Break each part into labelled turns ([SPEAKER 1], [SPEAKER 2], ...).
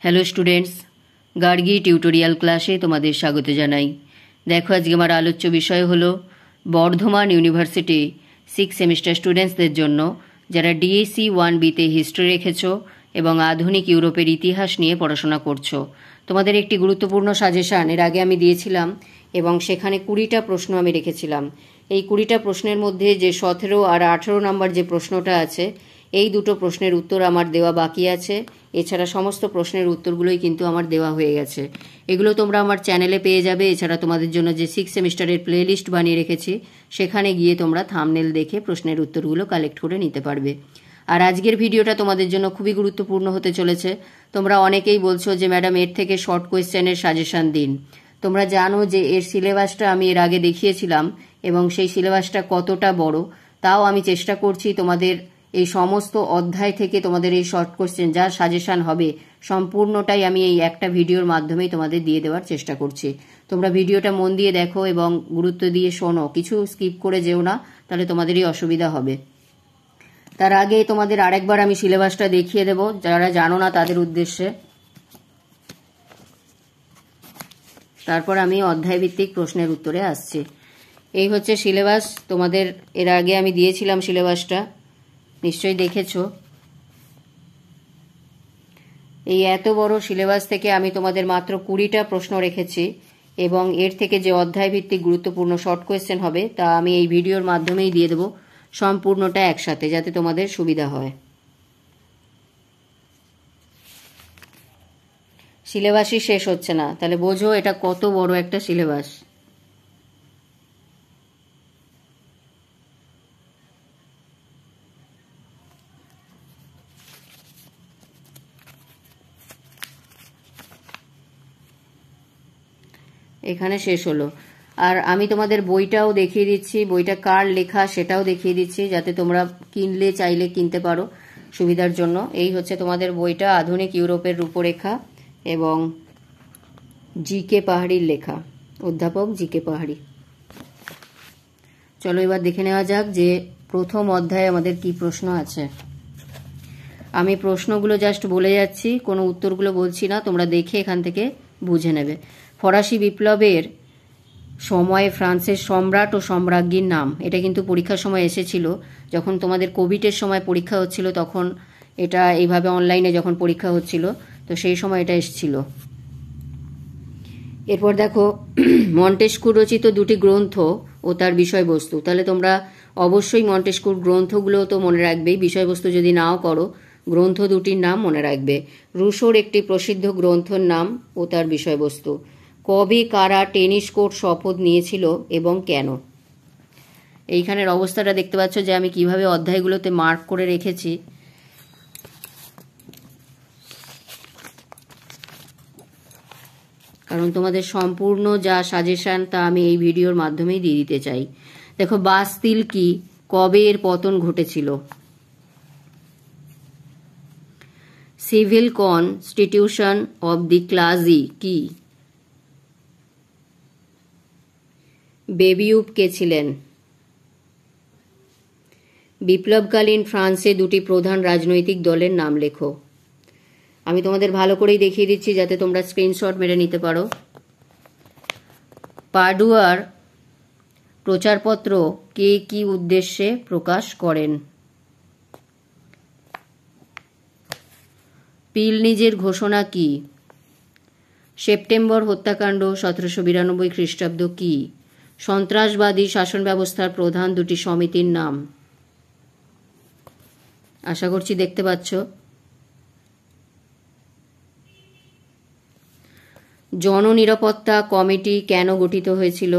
[SPEAKER 1] Hello students, Gargi tutorial ক্লাসে তোমাদের স্বাগত জানাই। দেখো, আজকে আমার আলোচ্য বিষয় হলো বর্ধমান ইউনিভার্সিটি 6 সেমিস্টার স্টুডেন্টসদের জন্য যারা ডিএসসি 1বিতে হিস্ট্রি রেখেছো এবং আধুনিক ইউরোপের ইতিহাস নিয়ে পড়াশোনা করছো। তোমাদের একটি গুরুত্বপূর্ণ সাজেশান এর আগে আমি দিয়েছিলাম এবং সেখানে 20টা প্রশ্ন আমি রেখেছিলাম। এই 20টা প্রশ্নের মধ্যে যে 17 আর 18 নম্বর যে প্রশ্নটা আছে, এই দুটো প্রশ্নের উত্তর আমার দেওয়া বাকি আছে। এছাড়া সমস্ত প্রশ্নের উত্তরগুলোই কিন্তু আমার দেওয়া হয়ে গেছে। এগুলো তোমরা আমার চ্যানেলে পেয়ে যাবে। এছাড়া তোমাদের জন্য যে 6 সেমিস্টারের প্লেলিস্ট বানিয়ে রেখেছি, সেখানে গিয়ে তোমরা থাম্বনেল দেখে প্রশ্নের উত্তরগুলো কালেক্ট করে নিতে পারবে। আর আজকের ভিডিওটা তোমাদের জন্য খুবই গুরুত্বপূর্ণ হতে চলেছে। তোমরা অনেকেই বলছো যে ম্যাডাম এর থেকে শর্ট কোয়েশ্চেনের সাজেশান দিন। তোমরা জানো যে এর সিলেবাসটা আমি এর আগে দেখিয়েছিলাম এবং সেই সিলেবাসটা কতটা বড়। তাও আমি চেষ্টা করছি তোমাদের এই সমস্ত অধ্যায় থেকে তোমাদের এই শর্ট কোশ্চেন যা সাজেশান হবে সম্পূর্ণটাই আমি এই একটা ভিডিওর মাধ্যমেই তোমাদের দিয়ে দেওয়ার চেষ্টা করছি। তোমরা ভিডিওটা মন দিয়ে দেখো এবং গুরুত্ব দিয়ে শোনো, কিছু স্কিপ করে যেও না, তাহলে তোমাদেরই অসুবিধা হবে। তার আগে তোমাদের আরেকবার আমি সিলেবাসটা দেখিয়ে দেব যারা জানো না তাদের উদ্দেশ্যে। তারপর আমি অধ্যায়ভিত্তিক প্রশ্নের উত্তরে আসছি। এই হচ্ছে সিলেবাস। তোমাদের এর আগে আমি দিয়েছিলাম সিলেবাসটা, নিশ্চয়ই দেখেছো। এই এত বড় সিলেবাস থেকে আমি তোমাদের মাত্র 20টা প্রশ্ন রেখেছি এবং এর থেকে যে অধ্যায় ভিত্তিক গুরুত্বপূর্ণ শর্ট কোয়েশ্চেন হবে তা আমি এই ভিডিওর মাধ্যমেই দিয়ে দেবো সম্পূর্ণটা একসাথে, যাতে তোমাদের সুবিধা হয়। সিলেবাসই শেষ হচ্ছে না, তাহলে বোঝো এটা কত বড় একটা সিলেবাস। এখানে শেষ হলো। আর আমি তোমাদের বইটাও দেখিয়ে দিচ্ছি, বইটা কার লেখা সেটাও দেখিয়ে দিচ্ছি, যাতে তোমরা কিনলে চাইলে কিনতে পারো সুবিধার জন্য। এই হচ্ছে তোমাদের বইটা, আধুনিক ইউরোপের রূপরেখা এবং জি.কে. পাহাড়ির লেখা, অধ্যাপক জি.কে. পাহাড়ি। চলো এবার দেখে নেওয়া যাক যে প্রথম অধ্যায়ে আমাদের কি প্রশ্ন আছে। আমি প্রশ্নগুলো জাস্ট বলে যাচ্ছি, কোনো উত্তরগুলো বলছি না, তোমরা দেখে এখান থেকে বুঝে নেবে। ফরাসি বিপ্লবের সময়ে ফ্রান্সের সম্রাট ও সম্রাজ্ঞীর নাম, এটা কিন্তু পরীক্ষার সময় এসেছিল। যখন তোমাদের কোভিডের সময় পরীক্ষা হচ্ছিল, তখন এটা এইভাবে অনলাইনে যখন পরীক্ষা হচ্ছিল, তো সেই সময় এটা এসেছিল। এরপর দেখো, মন্টেস্কুর রচিত দুটি গ্রন্থ ও তার বিষয়বস্তু। তাহলে তোমরা অবশ্যই মন্টেস্কুর গ্রন্থগুলো তো মনে রাখবেই, বিষয়বস্তু যদি নাও করো, গ্রন্থ দুটির নাম মনে রাখবে। রুশোর একটি প্রসিদ্ধ গ্রন্থের নাম ও তার বিষয়বস্তু। কবে কারা টেনিস কোর্ট শপথ নিয়েছিল এবং কেন? এইখানের অবস্থাটা দেখতে পাচ্ছ যে আমি কিভাবে অধ্যায়গুলোতে মার্ক করে রেখেছি। কারণ তোমাদের সম্পূর্ণ যা সাজেশান তা আমি এই ভিডিওর মাধ্যমেই দিয়ে দিতে চাই। দেখো, বাস্তিল কি, কবে এর পতন ঘটেছিল? সিভিল কনস্টিটিউশন অব দি ক্লাজি কি? বেবিউপ কে ছিলেন? বিপ্লবকালীন ফ্রান্সে দুটি প্রধান রাজনৈতিক দলের নাম লেখো। আমি তোমাদের ভালো করেই দেখিয়ে দিচ্ছি যাতে তোমরা স্ক্রিনশট মেরে নিতে পারো। পাডুয়ার প্রচারপত্র কে কি উদ্দেশ্যে প্রকাশ করেন? পিলনিজের ঘোষণা কি? সেপ্টেম্বর হত্যাকাণ্ড 1792 খ্রিস্টাব্দ কি? সন্ত্রাসবাদী শাসন ব্যবস্থার প্রধান দুটি সমিতির নাম। আশা করছি দেখতে পাচ্ছ। জননিরাপত্তা কমিটি কেন গঠিত হয়েছিল?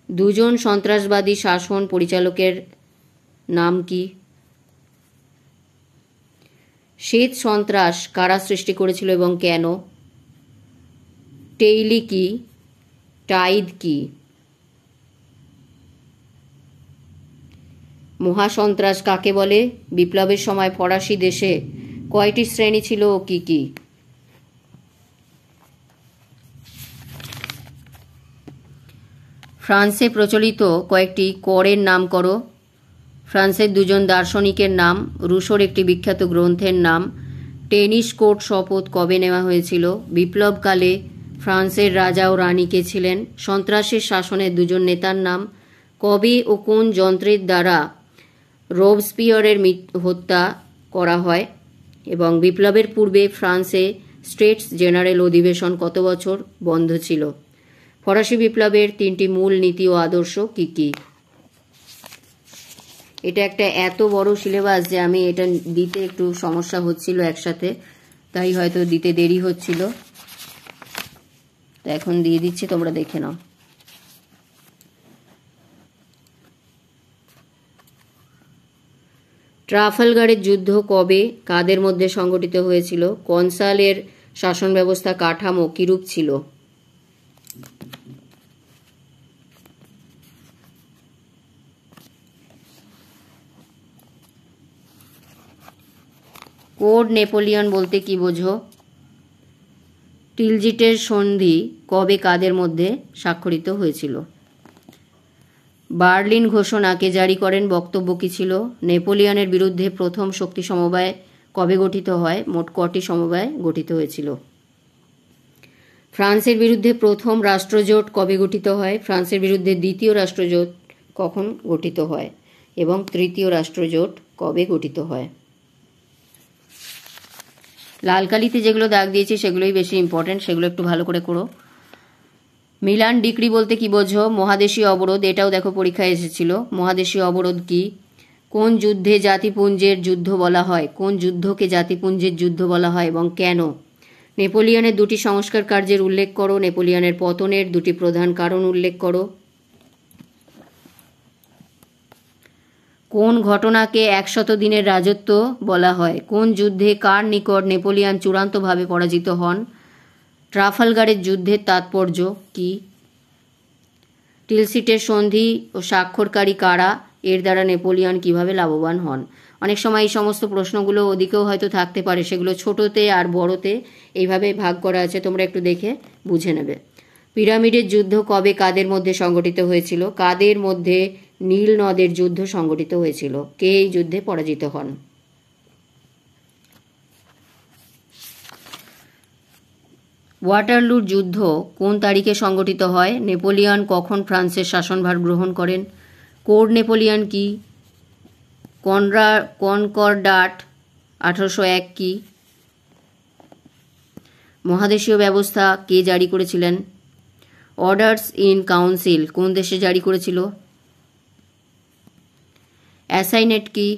[SPEAKER 1] দুজন সন্ত্রাসবাদী শাসন পরিচালকের নাম কি? শীত সন্ত্রাস কারা সৃষ্টি করেছিল এবং কেন? টেইলি কি? টাইদ কি? মহাসন্ত্রাস কাকে বলে? বিপ্লবের সময় ফরাসি দেশে কয়টি শ্রেণী ছিল ও কি কি? ফ্রান্সে প্রচলিত কয়েকটি করের নাম করো। ফ্রান্সের দুজন দার্শনিকের নাম, রুশোর একটি বিখ্যাত গ্রন্থের নাম, টেনিস কোর্ট শপথ কবে নেওয়া হয়েছিল, বিপ্লবকালে ফ্রান্সের রাজা ও রানী কে ছিলেন, সন্ত্রাসের শাসনের দুজন নেতার নাম, কবে ও কোন যন্ত্রের দ্বারা রোবস্পিয়রের হত্যা করা হয়, এবং বিপ্লবের পূর্বে ফ্রান্সে স্টেটস জেনারেল অধিবেশন কত বছর বন্ধ ছিল। ফরাসি বিপ্লবের 3টি মূল নীতি ও আদর্শ কি কি। এটা একটা এত বড় সিলেবাস যে আমি এটা দিতে একটু সমস্যা হচ্ছিল একসাথে, তাই হয়তো দিতে দেরি হচ্ছিল। তো এখন দিয়ে দিচ্ছি, তোমরা দেখে নাও। ট্রাফালগারের যুদ্ধ কবে কাদের মধ্যে সংগঠিত হয়েছিল, কনসালের শাসন ব্যবস্থা কাঠামো কিরূপ ছিল, কোড নেপোলিয়ন বলতে কি বোঝো, টিলজিটের সন্ধি কবে কাদের মধ্যে স্বাক্ষরিত হয়েছিল, বার্লিন ঘোষণা কে জারি করেন, বক্তব্য কি ছিল, নেপোলিয়নের বিরুদ্ধে প্রথম শক্তি সমবায় কবে গঠিত হয়, মোট কটি সমবায় গঠিত হয়েছিল, ফ্রান্সের বিরুদ্ধে প্রথম রাষ্ট্রজোট কবে গঠিত হয়, ফ্রান্সের বিরুদ্ধে দ্বিতীয় রাষ্ট্রজোট কখন গঠিত হয়, এবং তৃতীয় রাষ্ট্রজোট কবে গঠিত হয়। লাল কালিতে যেগুলো দাগ দিয়েছি সেগুলোই বেশি ইম্পর্টেন্ট, সেগুলো একটু ভালো করে করো। মিলান ডিক্রি বলতে কি বোঝো, মহাদেশীয় অবরোধ, এটাও দেখো পরীক্ষায় এসেছিল। মহাদেশীয় অবরোধ কি, কোন যুদ্ধে জাতিপুঞ্জের যুদ্ধ বলা হয়, কোন যুদ্ধকে জাতিপুঞ্জের যুদ্ধ বলা হয় এবং কেন, নেপোলিয়নের 2টি সংস্কার কার্যের উল্লেখ করো, নেপোলিয়নের পতনের 2টি প্রধান কারণ উল্লেখ করো, কোন ঘটনাকে 100 দিনের রাজত্ব বলা হয়, কোন যুদ্ধে কার নিকট নেপোলিয়ন চূড়ান্তভাবে পরাজিত হন, ট্রাফালগারের যুদ্ধের তাৎপর্য কি, টিলসিটের সন্ধি ও স্বাক্ষরকারী কারা, এর দ্বারা নেপোলিয়ন কিভাবে লাভবান হন। অনেক সময় এই সমস্ত প্রশ্নগুলো ওদিকেও হয়তো থাকতে পারে, সেগুলো ছোটতে আর বড়তে এইভাবে ভাগ করা আছে, তোমরা একটু দেখে বুঝে নেবে। পিরামিডের যুদ্ধ কবে কাদের মধ্যে সংগঠিত হয়েছিল, কাদের মধ্যে নীল নদের যুদ্ধ সংগঠিত হয়েছিল, কে এই যুদ্ধে পরাজিত হন। ওয়াটারলুর যুদ্ধ কোন তারিখে সংগঠিত হয়, নেপোলিয়ন কখন ফ্রান্সের শাসনভার গ্রহণ করেন, কোড নেপোলিয়ন কি, কনকর্ডাট 1801 কি, মহাদেশীয় ব্যবস্থা কে জারি করেছিলেন, অর্ডার্স ইন কাউন্সিল কোন দেশে জারি করেছিল, অ্যাসাইনেট কি,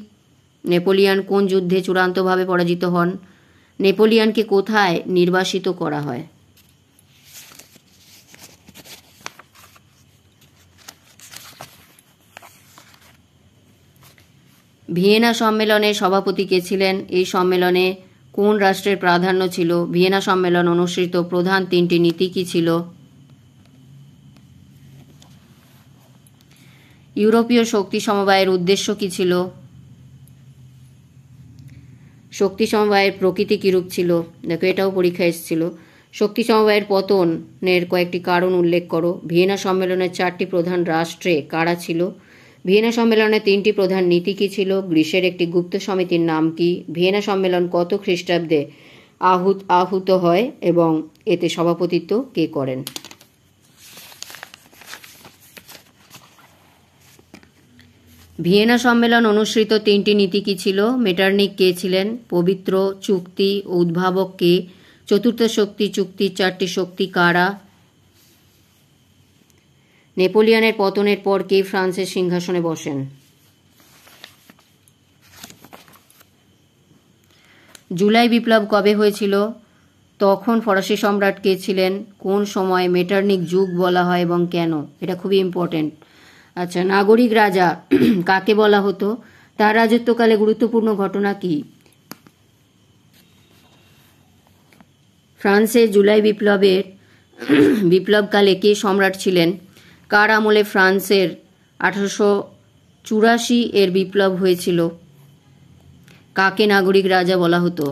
[SPEAKER 1] নেপোলিয়ন কোন যুদ্ধে চূড়ান্তভাবে পরাজিত হন, নেপোলিয়নকে কোথায় নির্বাসিত করা হয়। ভিয়েনা সম্মেলনের সভাপতি কে ছিলেন, এই সম্মেলনে কোন রাষ্ট্রের প্রাধান্য ছিল, ভিয়েনা সম্মেলন অনুসৃত প্রধান 3টি নীতি কি ছিল, ইউরোপীয় শক্তি সমবায়ের উদ্দেশ্য কি ছিল, শক্তি সমবায়ের প্রকৃতি কিরূপ ছিল, দেখো এটাও পরীক্ষা এসেছিল। শক্তি সমবায়ের পতনের কয়েকটি কারণ উল্লেখ করো, ভিয়েনা সম্মেলনের 4টি প্রধান রাষ্ট্রে কারা ছিল, ভিয়েনা সম্মেলনের 3টি প্রধান নীতি কি ছিল, গ্রিসের একটি গুপ্ত সমিতির নাম কি, ভিয়েনা সম্মেলন কত খ্রিস্টাব্দে আহুত হয় এবং এতে সভাপতিত্ব কে করেন। ভিয়েনা সম্মেলন অনুসৃত 3টি নীতি কি ছিল, মেটারনিক কে ছিলেন, পবিত্র চুক্তি ও উদ্ভাবক কে, চতুর্থ শক্তি চুক্তির 4টি শক্তি কারা, নেপোলিয়নের পতনের পর কে ফ্রান্সের সিংহাসনে বসেন। জুলাই বিপ্লব কবে হয়েছিল, তখন ফরাসি সম্রাট কে ছিলেন, কোন সময় মেটারনিক যুগ বলা হয় এবং কেন, এটা খুবই ইম্পর্টেন্ট। আচ্ছা, নাগরিক রাজা কাকে বলা হতো, তার রাজত্বকালে গুরুত্বপূর্ণ ঘটনা কি, ফ্রান্সে জুলাই বিপ্লবকালে কে সম্রাট ছিলেন, কার আমলে ফ্রান্সের 1884 এর বিপ্লব হয়েছিল, কাকে নাগরিক রাজা বলা হতো,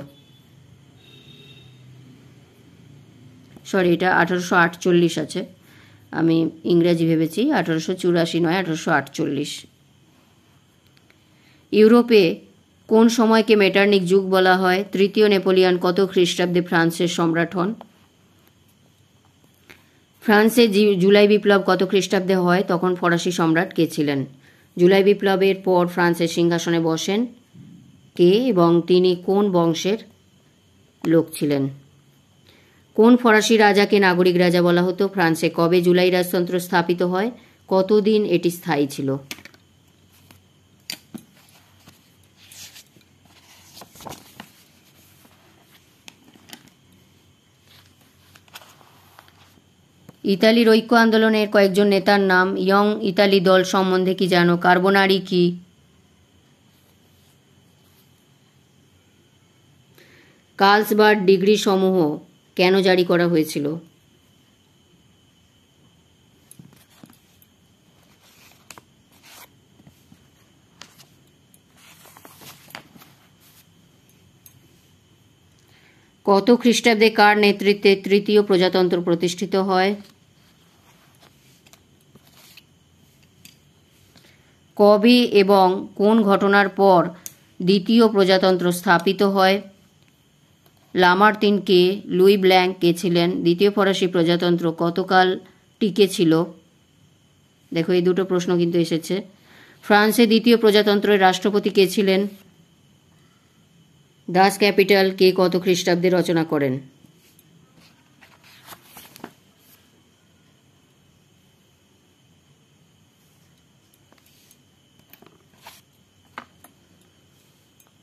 [SPEAKER 1] সরি এটা 1848 আছে, আমি ইংরেজি ভেবেছি, 1884 নয় 1848। ইউরোপে কোন সময়কে মেটার্নিক যুগ বলা হয়? তৃতীয় নেপোলিয়ন কত খ্রিস্টাব্দে ফ্রান্সের সম্রাট হন? ফ্রান্সে জুলাই বিপ্লব কত খ্রিস্টাব্দে হয়? তখন ফরাসি সম্রাট কে ছিলেন? জুলাই বিপ্লবের পর ফ্রান্সের সিংহাসনে বসেন কে এবং তিনি কোন বংশের লোক ছিলেন? কোন ফরাসি রাজাকে নাগরিক রাজা বলা হতো? ফ্রান্সে কবে জুলাই রাজতন্ত্র স্থাপিত হয়? কতদিন এটি স্থায়ী ছিল? ইতালির ঐক্য আন্দোলনের কয়েকজন নেতার নাম। ইয়ং ইতালি দল সম্বন্ধে কি জানো? কার্বোনারি কি? কার্লসবার্গ ডিগ্রি সমূহ কেন জারি করা হয়েছিল? কত খ্রিস্টাব্দে কার নেতৃত্বে তৃতীয় প্রজাতন্ত্র প্রতিষ্ঠিত হয়? কবে এবং কোন ঘটনার পর দ্বিতীয় প্রজাতন্ত্র স্থাপিত হয়? লামার্তিন কে? লুই ব্ল্যাঙ্ক কে ছিলেন? দ্বিতীয় ফরাসি প্রজাতন্ত্র কতকাল টিকে ছিল? দেখো এই দুটো প্রশ্ন কিন্তু এসেছে। ফ্রান্সে দ্বিতীয় প্রজাতন্ত্রের রাষ্ট্রপতি কে ছিলেন? দাস ক্যাপিটাল কে কত খ্রিস্টাব্দে রচনা করেন?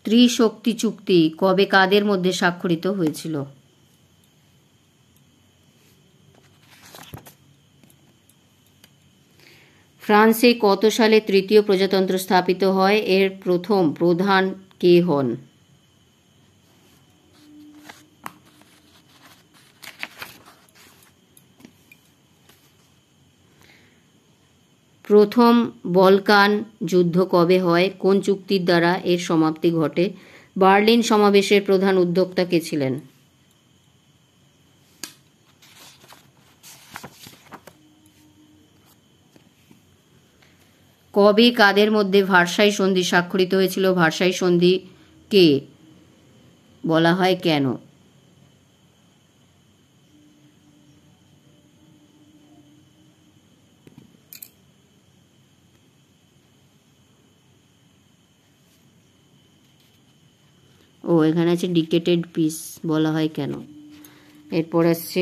[SPEAKER 1] ত্রিশক্তি চুক্তি কবে কাদের মধ্যে স্বাক্ষরিত হয়েছিল? ফ্রান্সে কত সালে তৃতীয় প্রজাতন্ত্র স্থাপিত হয়? এর প্রথম প্রধান কে হন? প্রথম বলকান যুদ্ধ কবে হয়? কোন চুক্তির দ্বারা এর সমাপ্তি ঘটে? বার্লিন সমাবেশের প্রধান উদ্যোক্তা কে ছিলেন? কবে কাদের মধ্যে ভার্সাই সন্ধি স্বাক্ষরিত হয়েছিল? ভার্সাই সন্ধি কে বলা হয় কেন? ও এখানে আছে ডিকেটেড পিস বলা হয় কেন? এরপর আসছে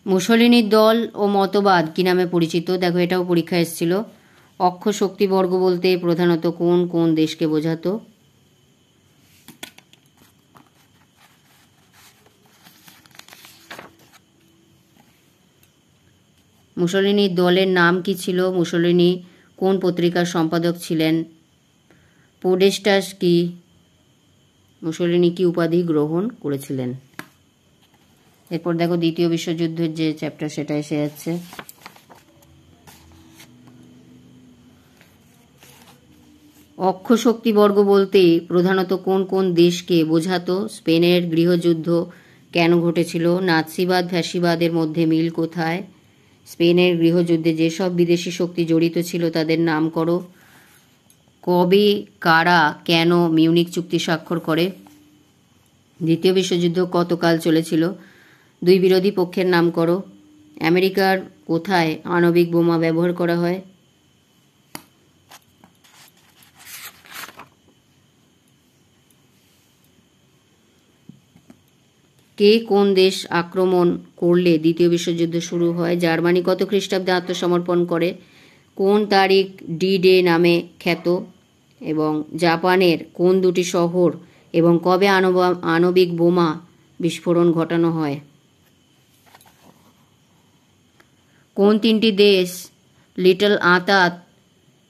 [SPEAKER 1] মুসোলিনির দল ও মতবাদ কি নামে পরিচিত? দেখো এটাও পরীক্ষা এসেছিল। অক্ষ শক্তিবর্গ বলতে প্রধানত কোন কোন দেশকে বোঝাতো? মুসোলিনির দলের নাম কি ছিল? মুসোলিনি কোন পত্রিকার সম্পাদক ছিলেন? পোডেস্টাস কি? মুসোলিনি কি উপাধি গ্রহণ করেছিলেন? এরপর দেখো দ্বিতীয় বিশ্বযুদ্ধের যে চ্যাপ্টার সেটা এসে যাচ্ছে। অক্ষ শক্তিবর্গ বলতে প্রধানত কোন কোন দেশকে বোঝাতো? স্পেনের গৃহযুদ্ধ কেন ঘটেছিল? নাৎসিবাদ ফ্যাসিবাদের মধ্যে মিল কোথায়? স্পেনের গৃহযুদ্ধে যেসব বিদেশি শক্তি জড়িত ছিল তাদের নাম করো। কবে কারা কেন মিউনিক চুক্তি স্বাক্ষর করে? দ্বিতীয় বিশ্বযুদ্ধ কতকাল চলেছিল? দুই বিরোধী পক্ষের নাম করো। আমেরিকার কোথায় আণবিক বোমা ব্যবহার করা হয়? কে কোন দেশ আক্রমণ করলে দ্বিতীয় বিশ্বযুদ্ধ শুরু হয়? জার্মানি কত খ্রিস্টাব্দে আত্মসমর্পণ করে? কোন তারিখ ডি ডে নামে খ্যাত? এবং জাপানের কোন দুটি শহর এবং কবে আণবিক বোমা বিস্ফোরণ ঘটানো হয়? কোন তিনটি দেশ লিটল আঁতাত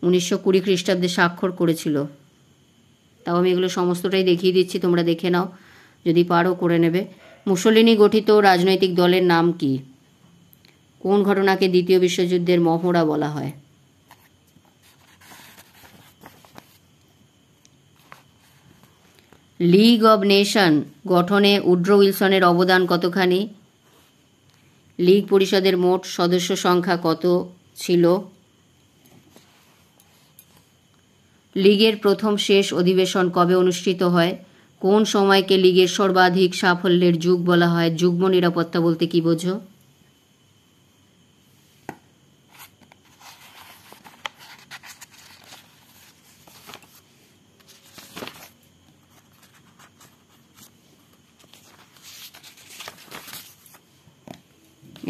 [SPEAKER 1] 1920 খ্রিস্টাব্দে স্বাক্ষর করেছিল? তাও আমি এগুলো সমস্তটাই দেখিয়ে দিচ্ছি, তোমরা দেখে নাও, যদি পারো করে নেবে। মুসোলিনি গঠিত রাজনৈতিক দলের নাম কি? কোন ঘটনাকে দ্বিতীয় বিশ্বযুদ্ধের মহড়া বলা হয়? লিগ অব নেশন গঠনে উড্রো উইলসনের অবদান কতখানি? লীগ পরিষদের মোট সদস্য সংখ্যা কত ছিল? লীগের প্রথম শেষ অধিবেশন কবে অনুষ্ঠিত হয়? কোন সময়কে লীগের সর্বাধিক সাফল্যের যুগ বলা হয়? যুগ্ম নিরাপত্তা বলতে কি বোঝো?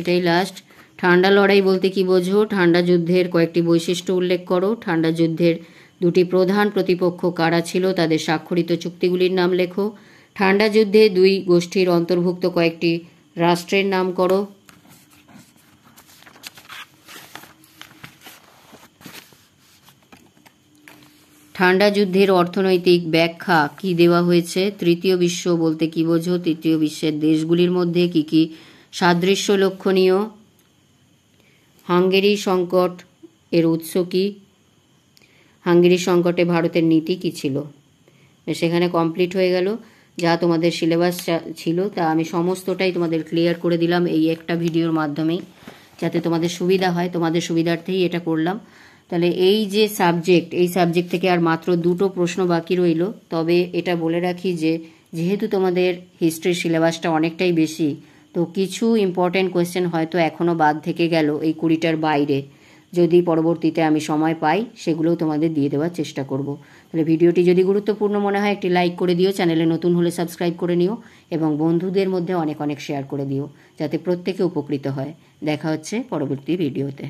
[SPEAKER 1] এটাই লাস্ট। ঠান্ডা লড়াই বলতে কি বোঝো? ঠান্ডা যুদ্ধের কয়েকটি বৈশিষ্ট্য উল্লেখ করো। ঠান্ডা যুদ্ধের দুটি প্রধান প্রতিপক্ষ কারা ছিল, তাদের স্বাক্ষরিত চুক্তিগুলির নাম লেখো। ঠান্ডা যুদ্ধে দুই গোষ্ঠীর অন্তর্ভুক্ত কয়েকটি রাষ্ট্রের নাম করো। ঠান্ডা যুদ্ধের অর্থনৈতিক ব্যাখ্যা কি দেওয়া হয়েছে? তৃতীয় বিশ্ব বলতে কি বোঝো? তৃতীয় বিশ্বের দেশগুলির মধ্যে কি কি সাদৃশ্য লক্ষণীয়? হাঙ্গেরি সংকট এর উৎস কি? হাঙ্গেরি সংকটে ভারতের নীতি কি ছিল? সেখানে কমপ্লিট হয়ে গেল। যা তোমাদের সিলেবাস ছিল তা আমি সমস্তটাই তোমাদের ক্লিয়ার করে দিলাম এই একটা ভিডিওর মাধ্যমেই, যাতে তোমাদের সুবিধা হয়। তোমাদের সুবিধার্থেই এটা করলাম। তাহলে এই যে সাবজেক্ট, এই সাবজেক্ট থেকে আর মাত্র দুটো প্রশ্ন বাকি রইল। তবে এটা বলে রাখি যে যেহেতু তোমাদের হিস্ট্রির সিলেবাসটা অনেকটাই বেশি, তো কিছু ইম্পর্টেন্ট কোয়েশ্চেন হয়তো এখনও বাদ থেকে গেল এই 20টার বাইরে। যদি পরবর্তীতে আমি সময় পাই সেগুলোও তোমাদের দিয়ে দেওয়ার চেষ্টা করব। তাহলে ভিডিওটি যদি গুরুত্বপূর্ণ মনে হয় একটি লাইক করে দিও, চ্যানেলে নতুন হলে সাবস্ক্রাইব করে নিও এবং বন্ধুদের মধ্যে অনেক অনেক শেয়ার করে দিও, যাতে প্রত্যেকে উপকৃত হয়। দেখা হচ্ছে পরবর্তী ভিডিওতে।